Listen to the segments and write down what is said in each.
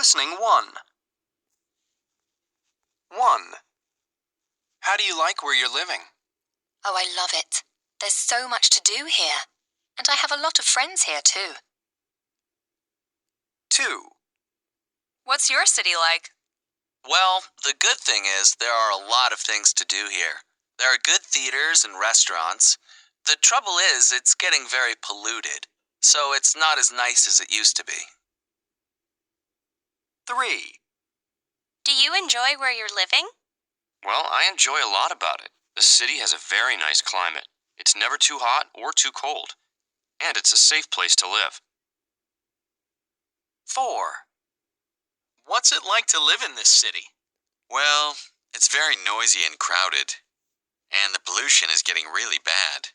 Listening 1. 1. How do you like where you're living? Oh, I love it. There's so much to do here. And I have a lot of friends here too. 2. What's your city like? Well, the good thing is there are a lot of things to do here. There are good theaters and restaurants. The trouble is it's getting very polluted, so it's not as nice as it used to be. 3. Do you enjoy where you're living? Well, I enjoy a lot about it. The city has a very nice climate. It's never too hot or too cold. And it's a safe place to live. 4. What's it like to live in this city? Well, it's very noisy and crowded. And the pollution is getting really bad.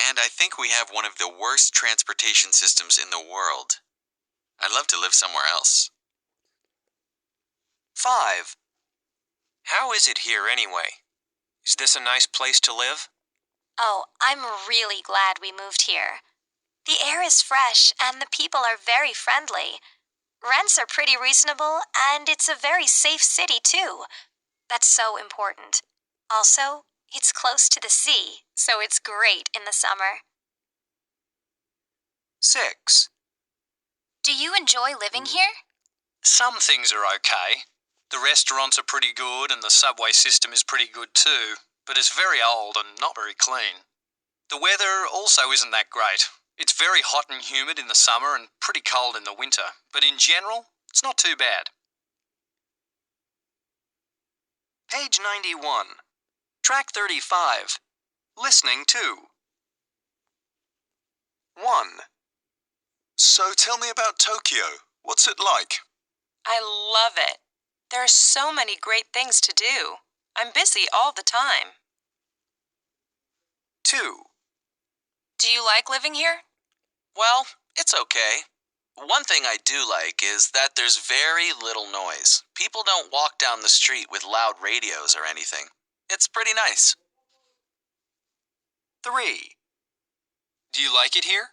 And I think we have one of the worst transportation systems in the world. I'd love to live somewhere else. 5. How is it here anyway? Is this a nice place to live? Oh, I'm really glad we moved here. The air is fresh and the people are very friendly. Rents are pretty reasonable and it's a very safe city too. That's so important. Also, it's close to the sea, so it's great in the summer. 6. Do you enjoy living here? Some things are okay. The restaurants are pretty good and the subway system is pretty good too, but it's very old and not very clean. The weather also isn't that great. It's very hot and humid in the summer and pretty cold in the winter, but in general, it's not too bad. Page 91. Track 35. Listening 2. 1. So tell me about Tokyo. What's it like? I love it. There are so many great things to do. I'm busy all the time. 2. Do you like living here? Well, it's okay. One thing I do like is that there's very little noise. People don't walk down the street with loud radios or anything. It's pretty nice. 3. Do you like it here?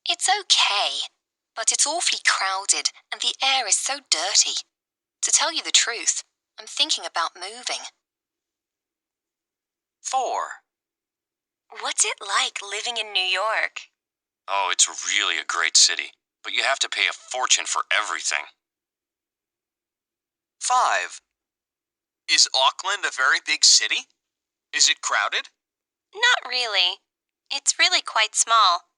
It's okay, but it's awfully crowded and the air is so dirty. To tell you the truth, I'm thinking about moving. 4. What's it like living in New York? Oh, it's really a great city, but you have to pay a fortune for everything. 5. Is Auckland a very big city? Is it crowded? Not really. It's really quite small.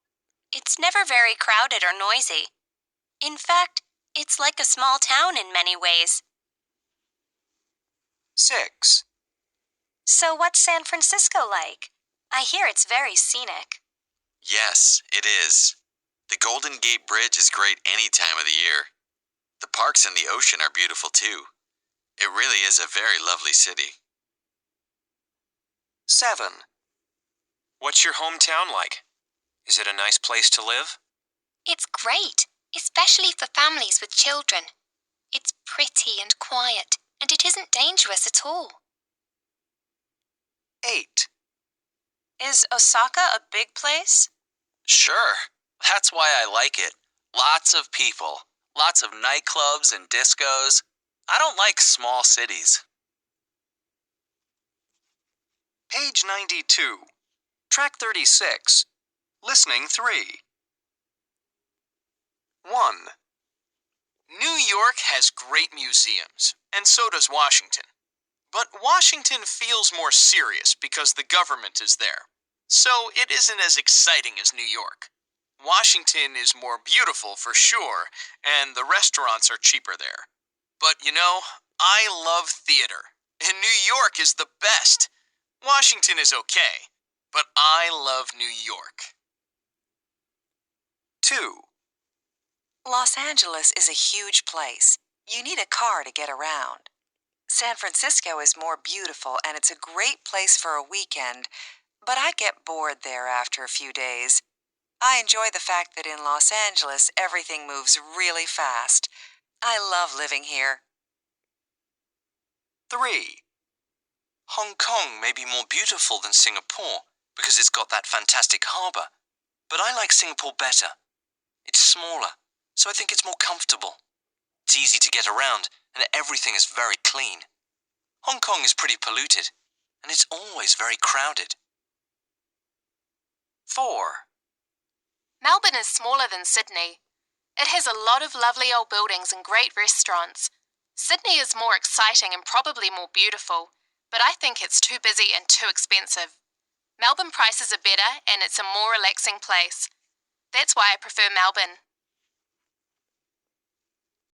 It's never very crowded or noisy. In fact, it's like a small town in many ways. 6. So what's San Francisco like? I hear it's very scenic. Yes, it is. The Golden Gate Bridge is great any time of the year. The parks and the ocean are beautiful too. It really is a very lovely city. 7. What's your hometown like? Is it a nice place to live? It's great, especially for families with children. It's pretty and quiet, and it isn't dangerous at all. 8. Is Osaka a big place? Sure, that's why I like it. Lots of people, lots of nightclubs and discos. I don't like small cities. Page 92. Track 36. Listening 3. 1. New York has great museums, and so does Washington. But Washington feels more serious because the government is there. So it isn't as exciting as New York. Washington is more beautiful for sure, and the restaurants are cheaper there. But you know, I love theater, and New York is the best. Washington is okay, but I love New York. 2. Los Angeles is a huge place. You need a car to get around. San Francisco is more beautiful and it's a great place for a weekend, but I get bored there after a few days. I enjoy the fact that in Los Angeles everything moves really fast. I love living here. 3. Hong Kong may be more beautiful than Singapore because it's got that fantastic harbour, but I like Singapore better. It's smaller, so I think it's more comfortable. It's easy to get around, and everything is very clean. Hong Kong is pretty polluted, and it's always very crowded. 4. Melbourne is smaller than Sydney. It has a lot of lovely old buildings and great restaurants. Sydney is more exciting and probably more beautiful, but I think it's too busy and too expensive. Melbourne prices are better and it's a more relaxing place. That's why I prefer Melbourne.